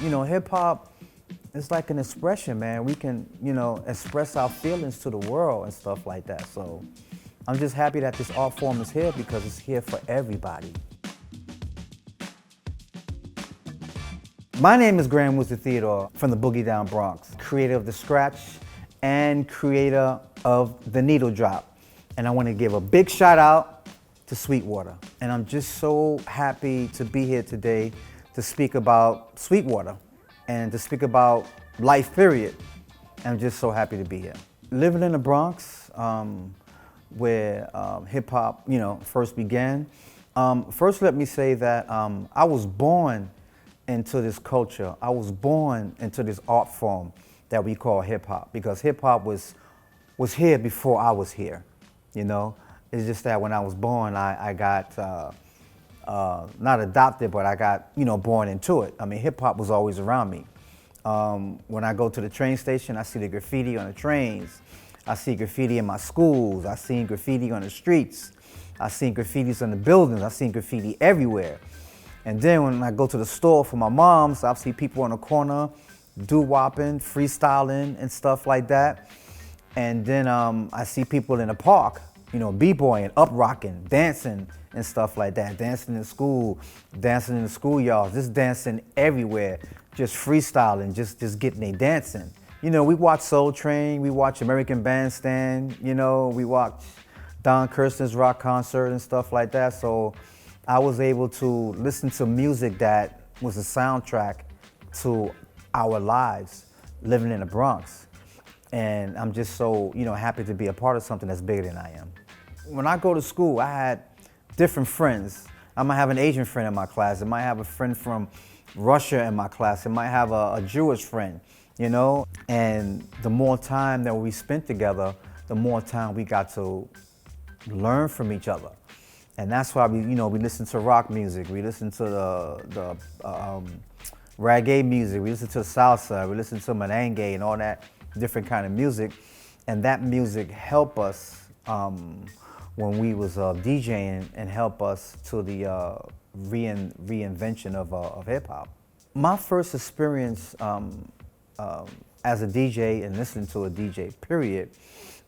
hip hop is like an expression, man. We can, express our feelings to the world and stuff like that. So I'm just happy that this art form is here because it's here for everybody. My name is Grand Wizzard Theodore from the Boogie Down Bronx, creator of the scratch and creator of the needle drop. And I want to give a big shout out to Sweetwater. And I'm just so happy to be here today to speak about Sweetwater and to speak about life, period. I'm just so happy to be here. Living in the Bronx, where hip hop, first began. First, let me say that I was born into this culture. I was born into this art form that we call hip hop, because hip hop was here before I was here. It's just that when I was born, I got not adopted, but I got born into it. I mean, hip hop was always around me. When I go to the train station, I see the graffiti on the trains. I see graffiti in my schools. I see graffiti on the streets. I see graffitis on the buildings. I see graffiti everywhere. And then when I go to the store for my mom's, I see people on the corner doo-wopping, freestyling and stuff like that. And then I see people in the park, b-boying, up-rocking, dancing and stuff like that. Dancing in school, dancing in the schoolyards, just dancing everywhere, just freestyling, just getting they dancing. We watch Soul Train, we watch American Bandstand, we watch Don Kirshner's rock concert and stuff like that. So I was able to listen to music that was a soundtrack to our lives living in the Bronx. And I'm just so, happy to be a part of something that's bigger than I am. When I go to school, I had different friends. I might have an Asian friend in my class. I might have a friend from Russia in my class. I might have a Jewish friend, And the more time that we spent together, the more time we got to learn from each other. And that's why we listen to rock music, we listen to the reggae music, we listen to salsa, we listen to merengue and all that different kind of music. And that music helped us when we was DJing and help us to the reinvention of hip hop. My first experience as a DJ and listening to a DJ, period,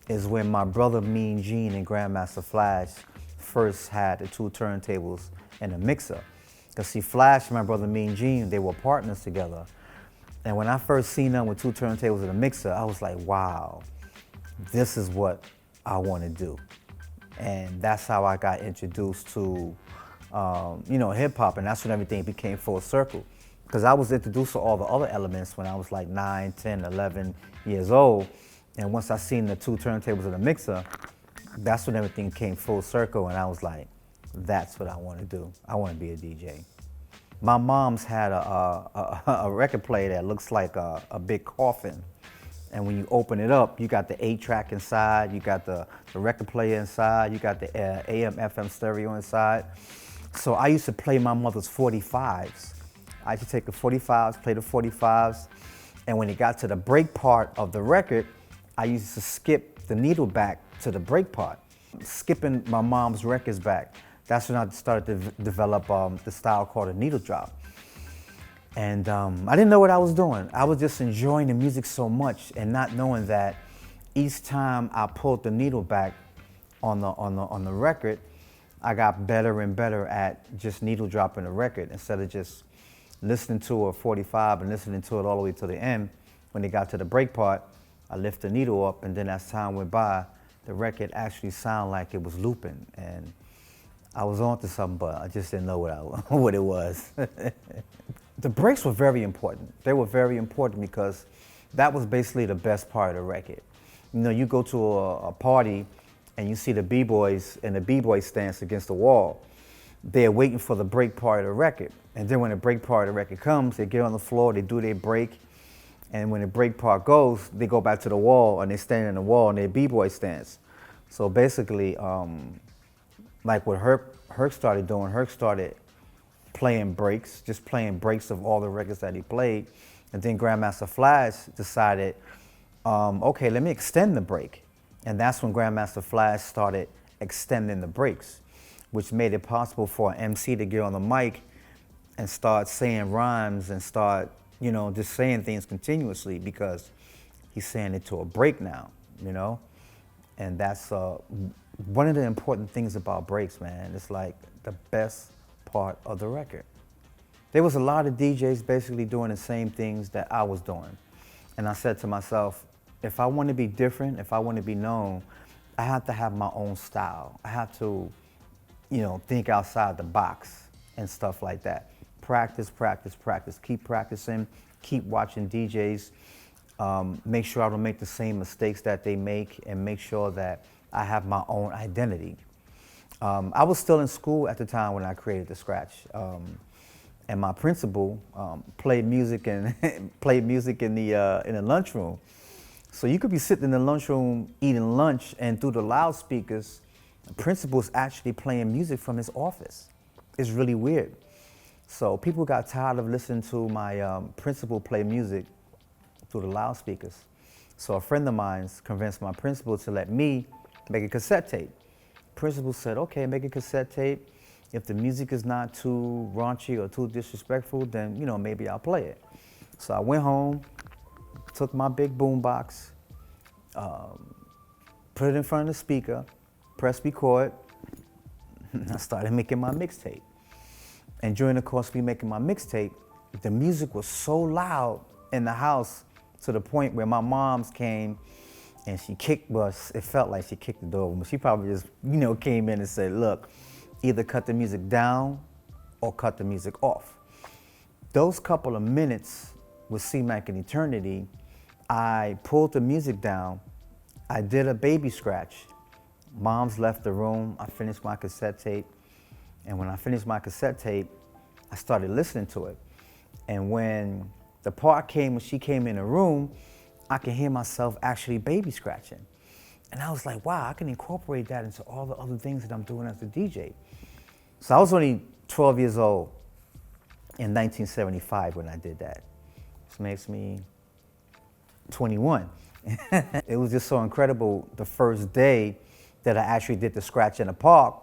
is when my brother Mean Gene and Grandmaster Flash first had the two turntables and a mixer. Because see, Flash and my brother Mean Gene, they were partners together. And when I first seen them with two turntables and a mixer, I was like, wow, this is what I want to do. And that's how I got introduced to, hip hop, and that's when everything became full circle. Because I was introduced to all the other elements when I was like 9, 10, 11 years old. And once I seen the two turntables and a mixer, that's when everything came full circle, and I was like, that's what I want to do. I want to be a DJ. My mom's had a record player that looks like a big coffin. And when you open it up, you got the 8-track inside, you got the record player inside, you got the AM, FM stereo inside. So I used to play my mother's 45s. I used to take the 45s, play the 45s, and when it got to the break part of the record, I used to skip the needle back to the break part, skipping my mom's records back. That's when I started to develop the style called a needle drop. And I didn't know what I was doing. I was just enjoying the music so much and not knowing that each time I pulled the needle back on the record, I got better and better at just needle dropping the record instead of just listening to a 45 and listening to it all the way to the end. When it got to the break part, I lift the needle up, and then as time went by, the record actually sounded like it was looping. And I was onto something, but I just didn't know what it was. The breaks were very important. They were very important because that was basically the best part of the record. You go to a party and you see the b-boys in the b-boy stance against the wall. They're waiting for the break part of the record. And then when the break part of the record comes, they get on the floor, they do their break. And when the break part goes, they go back to the wall and they stand in the wall in their b-boy stance. So basically, like what Herc started doing, Herc started playing breaks, just playing breaks of all the records that he played. And then Grandmaster Flash decided, okay, let me extend the break. And that's when Grandmaster Flash started extending the breaks, which made it possible for an MC to get on the mic and start saying rhymes and start, just saying things continuously because he's saying it to a break now, And that's one of the important things about breaks, man. It's like the best part of the record. There was a lot of DJs basically doing the same things that I was doing. And I said to myself, if I want to be different, if I want to be known, I have to have my own style. I have to, think outside the box and stuff like that. Practice, practice, practice. Keep practicing, keep watching DJs. Make sure I don't make the same mistakes that they make, and make sure that I have my own identity. I was still in school at the time when I created the scratch. And my principal played music and played music in the lunchroom. So you could be sitting in the lunchroom eating lunch, and through the loudspeakers, the principal's actually playing music from his office. It's really weird. So people got tired of listening to my principal play music through the loudspeakers. So a friend of mine convinced my principal to let me make a cassette tape. Principal said, okay, make a cassette tape. If the music is not too raunchy or too disrespectful, then, maybe I'll play it. So I went home, took my big boombox, put it in front of the speaker, pressed record, and I started making my mixtape. And during the course of me making my mixtape, the music was so loud in the house to the point where my mom's came and it felt like she kicked the door, but she probably just, came in and said, look, either cut the music down or cut the music off. Those couple of minutes with C-Mac and Eternity, I pulled the music down, I did a baby scratch. Mom's left the room, I finished my cassette tape, and when I finished my cassette tape, I started listening to it. And when the part came, when she came in the room, I could hear myself actually baby scratching. And I was like, wow, I can incorporate that into all the other things that I'm doing as a DJ. So I was only 12 years old in 1975 when I did that. Which makes me 21. It was just so incredible the first day that I actually did the scratch in the park.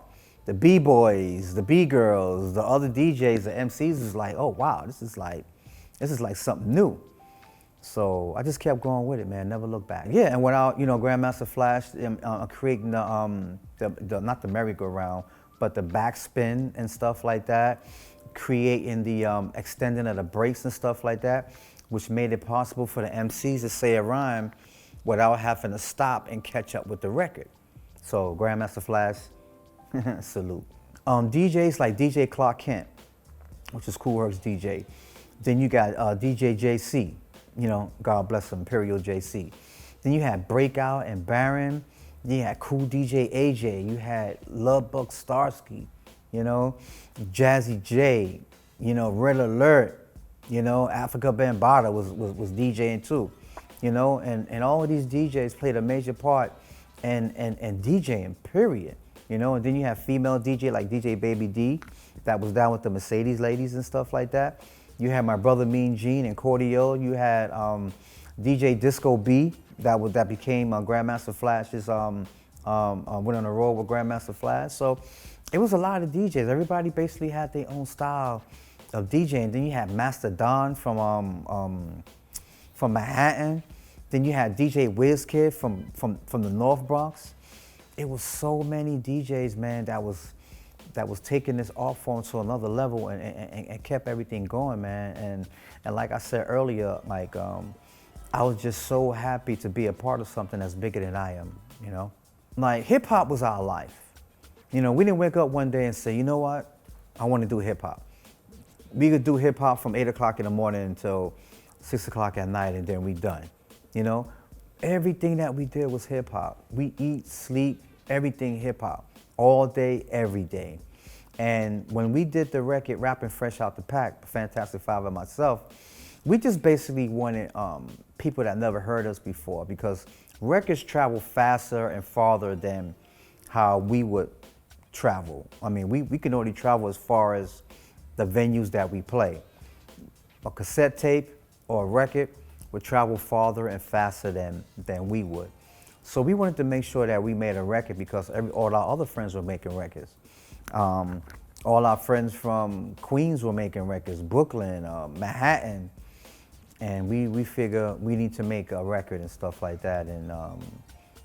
The B-boys, the B-girls, the other DJs, the MCs was like, oh wow, this is like something new. So I just kept going with it, man, never looked back. Yeah, and without, Grandmaster Flash creating the not the merry-go-round, but the backspin and stuff like that, creating the extending of the breaks and stuff like that, which made it possible for the MCs to say a rhyme without having to stop and catch up with the record. So Grandmaster Flash, salute. DJs like DJ Clark Kent, which is Cool Herc's DJ. Then you got DJ JC, God bless him, Imperial JC. Then you had Breakout and Baron. Then you had Cool DJ AJ. You had Love Bug Starsky, Jazzy J, Red Alert, Africa Bambaataa was DJing too, and all of these DJs played a major part in DJing, period. And then you have female DJ like DJ Baby D that was down with the Mercedes ladies and stuff like that. You had my brother Mean Gene and Cordio. You had DJ Disco B that became Grandmaster Flash's went on a roll with Grandmaster Flash. So it was a lot of DJs. Everybody basically had their own style of DJing. Then you had Master Don from Manhattan. Then you had DJ WizKid from the North Bronx. It was so many DJs, man, that was taking this art form to another level and kept everything going, man. And like I said earlier, like I was just so happy to be a part of something that's bigger than I am, Like hip hop was our life. We didn't wake up one day and say, you know what, I want to do hip hop. We could do hip hop from 8 o'clock in the morning until 6 o'clock at night, and then we done. Everything that we did was hip hop. We eat, sleep, everything hip hop, all day, every day. And when we did the record, Rapping Fresh Out the Pack, Fantastic Five and myself, we just basically wanted people that never heard us before, because records travel faster and farther than how we would travel. I mean, we can only travel as far as the venues that we play. A cassette tape or a record would travel farther and faster than we would. So we wanted to make sure that we made a record because all our other friends were making records. All our friends from Queens were making records, Brooklyn, Manhattan, And we figure we need to make a record and stuff like that. And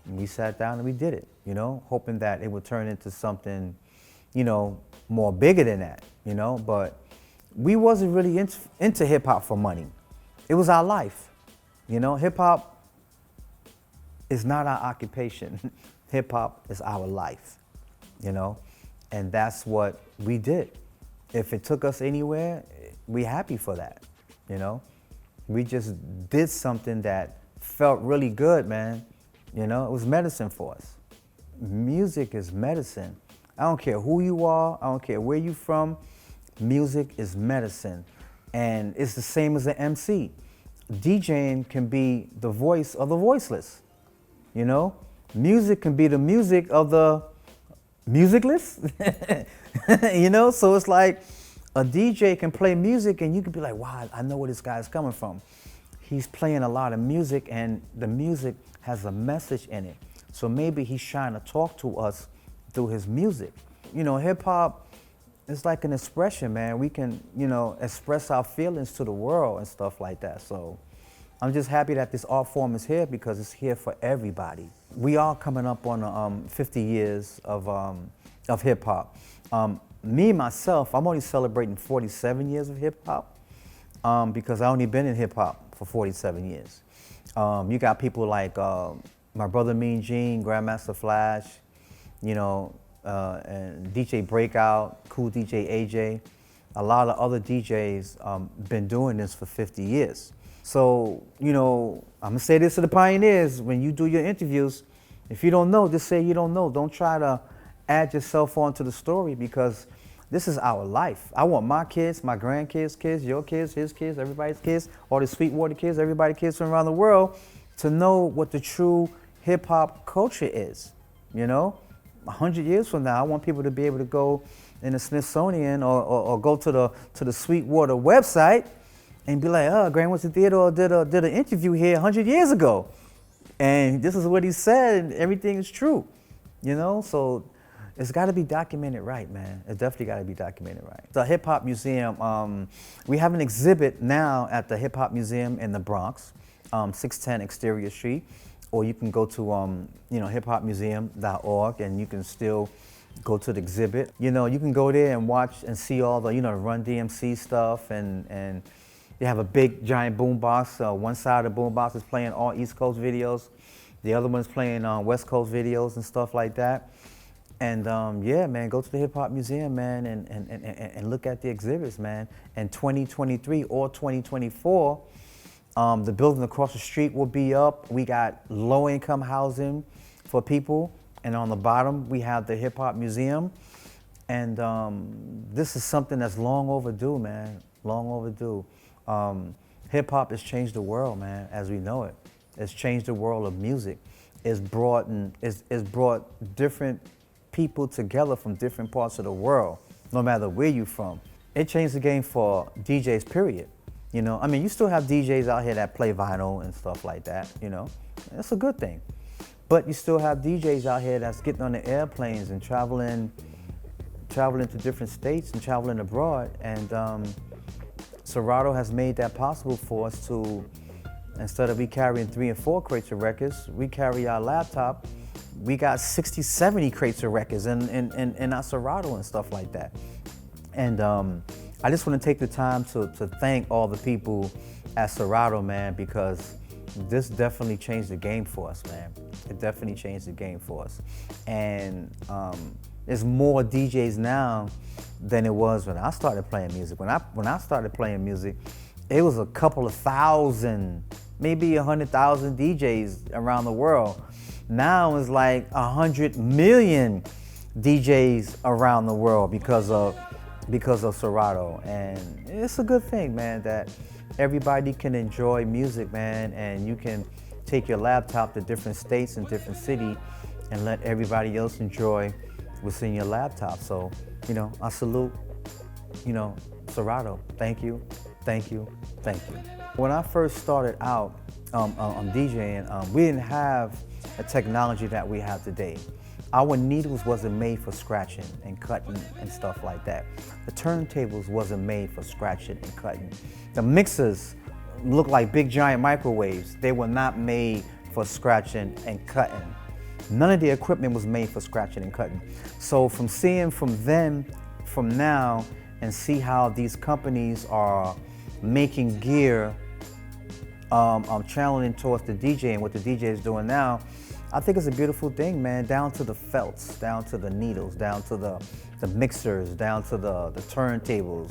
we sat down and we did it, you know, hoping that it would turn into something, you know, more bigger than that, you know. But we wasn't really into hip hop for money. It was our life, you know. Hip hop is not our occupation. Hip hop is our life, you know. And that's what we did. If it took us anywhere, we happy for that, you know. We just did something that felt really good, man. You know, it was medicine for us. Music is medicine. I don't care who you are, I don't care where you from, music is medicine. And it's the same as an MC. DJing can be the voice of the voiceless, you know? Music can be the music of the musicless, you know? So it's like a DJ can play music and you can be like, wow, I know where this guy's coming from. He's playing a lot of music and the music has a message in it. So maybe he's trying to talk to us through his music. You know, hip hop is like an expression, man. We can, you know, express our feelings to the world and stuff like that. So I'm just happy that this art form is here because it's here for everybody. We are coming up on 50 years of hip hop. Me, myself, I'm only celebrating 47 years of hip hop because I only been in hip hop for 47 years. You got people like my brother Mean Gene, Grandmaster Flash, you know, and DJ Breakout, Cool DJ AJ. A lot of other DJs been doing this for 50 years. So, you know, I'm gonna say this to the pioneers, when you do your interviews, if you don't know, just say you don't know. Don't try to add yourself onto the story because this is our life. I want my kids, my grandkids' kids, your kids, his kids, everybody's kids, all the Sweetwater kids, everybody's kids from around the world to know what the true hip hop culture is, you know? 100 years from now, I want people to be able to go in the Smithsonian or go to the Sweetwater website and be like, oh, Grand Wizzard Theodore did an interview here 100 years ago. And this is what he said, and everything is true, you know? So it's gotta be documented right, man. It definitely gotta be documented right. The Hip Hop Museum, we have an exhibit now at the Hip Hop Museum in the Bronx, 610 Exterior Street. Or you can go to you know, hiphopmuseum.org and you can still go to the exhibit. You know, you can go there and watch and see all the, you know, Run DMC stuff and they have a big giant boombox. One side of the boombox is playing all East Coast videos. The other one's playing West Coast videos and stuff like that. And yeah, man, go to the Hip Hop Museum, man, and look at the exhibits, man. And 2023 or 2024, the building across the street will be up. We got low-income housing for people. And on the bottom, we have the Hip Hop Museum. And this is something that's long overdue, man, long overdue. Hip hop has changed the world, man, as we know it. It's changed the world of music. It's brought different people together from different parts of the world, no matter where you're from. It changed the game for DJs, period. You know, I mean, you still have DJs out here that play vinyl and stuff like that, you know. That's a good thing. But you still have DJs out here that's getting on the airplanes and traveling to different states and traveling abroad. And Serato has made that possible for us to, instead of we carrying 3 and 4 crates of records, we carry our laptop. We got 60, 70 crates of records in our Serato and stuff like that. And I just want to take the time to thank all the people at Serato, man, because this definitely changed the game for us, man. It definitely changed the game for us. And there's more DJs now than it was when I started playing music. When I started playing music, it was a couple of thousand, maybe 100,000 DJs around the world. Now it's like 100 million DJs around the world because of Serato. And it's a good thing, man, that everybody can enjoy music, man, and you can take your laptop to different states and different cities and let everybody else enjoy what's in your laptop. So, you know, I salute, you know, Serato. Thank you, thank you, thank you. When I first started out on DJing, we didn't have the technology that we have today. Our needles wasn't made for scratching and cutting and stuff like that. The turntables wasn't made for scratching and cutting. The mixers look like big giant microwaves. They were not made for scratching and cutting. None of the equipment was made for scratching and cutting. So from seeing from then, from now, and see how these companies are making gear, channeling towards the DJ and what the DJ is doing now, I think it's a beautiful thing, man. Down to the felts, down to the needles, down to the mixers, down to the turntables,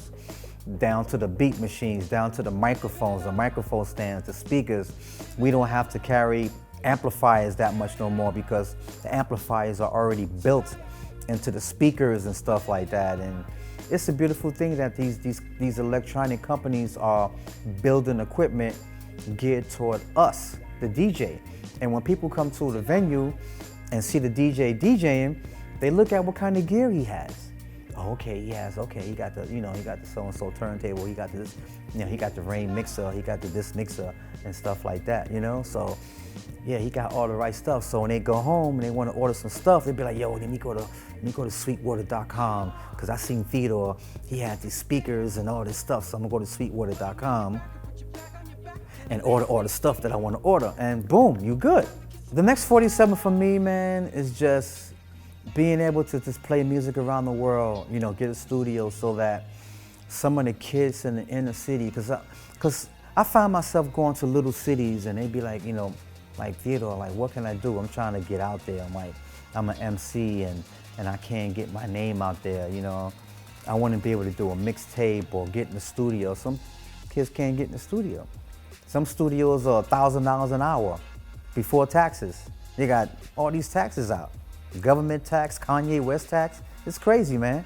down to the beat machines, down to the microphones, the microphone stands, the speakers. We don't have to carry amplifiers that much no more because the amplifiers are already built into the speakers and stuff like that. And it's a beautiful thing that these electronic companies are building equipment geared toward us, the DJ. And when people come to the venue and see the DJ DJing, they look at what kind of gear he has. Oh, okay, he got the, he got the so-and-so turntable, he got this, he got the rain mixer, he got this mixer and stuff like that, So, yeah, he got all the right stuff. So when they go home and they want to order some stuff, they'd be like, yo, let me go to Sweetwater.com, because I seen Theodore, he had these speakers and all this stuff, so I'm gonna go to Sweetwater.com and order all the stuff that I want to order, and boom, you good. The next 47 for me, man, is just being able to just play music around the world, get a studio so that some of the kids in the inner city, because I find myself going to little cities and they be like, like Theodore, like what can I do? I'm trying to get out there. I'm an MC and I can't get my name out there, I want to be able to do a mixtape or get in the studio. Some kids can't get in the studio. Some studios are $1,000 an hour before taxes. They got all these taxes out. Government tax, Kanye West tax. It's crazy, man,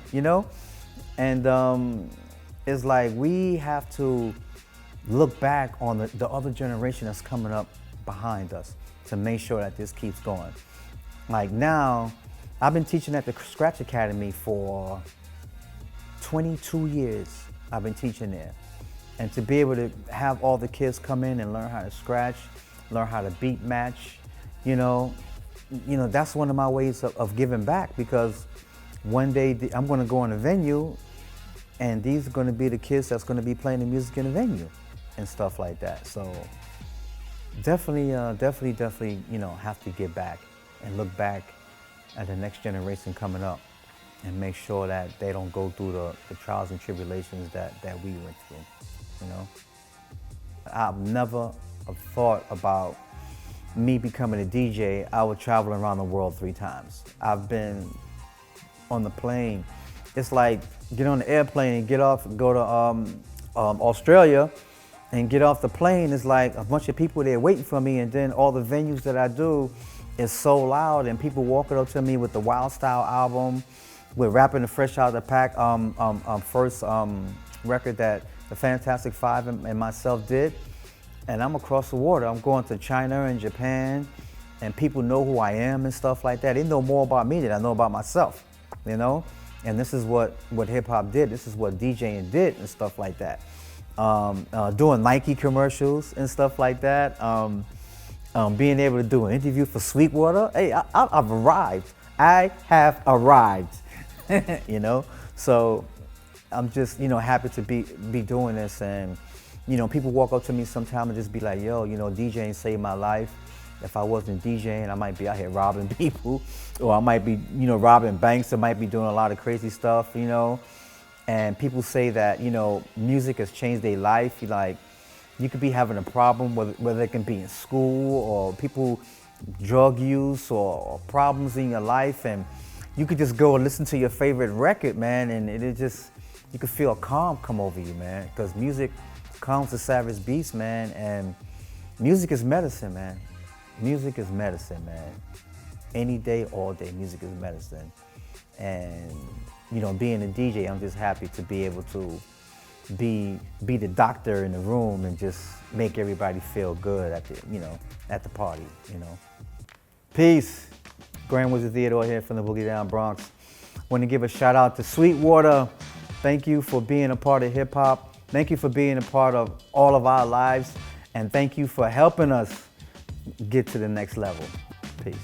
And it's like we have to look back on the other generation that's coming up behind us to make sure that this keeps going. Like now, I've been teaching at the Scratch Academy for 22 years. I've been teaching there. And to be able to have all the kids come in and learn how to scratch, learn how to beat match, that's one of my ways of giving back, because one day I'm going to go in a venue and these are going to be the kids that's going to be playing the music in the venue and stuff like that. So definitely, have to give back and look back at the next generation coming up and make sure that they don't go through the trials and tribulations that we went through. I've never thought about me becoming a DJ. I would travel around the world 3 times. I've been on the plane. It's like get on the airplane and get off, go to Australia and get off the plane. It's like a bunch of people there waiting for me, and then all the venues that I do is so loud and people walking up to me with the Wild Style album. We're rapping the Fresh Out of the Pack first record that the Fantastic Five and myself did, and I'm across the water. I'm going to China and Japan, and people know who I am and stuff like that. They know more about me than I know about myself, And this is what hip hop did. This is what DJing did and stuff like that. Doing Nike commercials and stuff like that. Being able to do an interview for Sweetwater. Hey, I've arrived. I have arrived. So I'm just, happy to be doing this. And, people walk up to me sometime and just be like, yo, DJing saved my life. If I wasn't DJing, I might be out here robbing people, or I might be, robbing banks. I might be doing a lot of crazy stuff, And people say that, music has changed their life. Like, you could be having a problem, whether it can be in school or people drug use or problems in your life, and you could just go and listen to your favorite record, man, and you could feel a calm come over you, man, because music calms the savage beast, man, and music is medicine, man. Music is medicine, man. Any day, all day, music is medicine. And, being a DJ, I'm just happy to be able to be the doctor in the room and just make everybody feel good at the party, Peace. Grand Wizzard Theodore here from the Boogie Down Bronx. Want to give a shout out to Sweetwater. Thank you for being a part of hip hop. Thank you for being a part of all of our lives. And thank you for helping us get to the next level. Peace.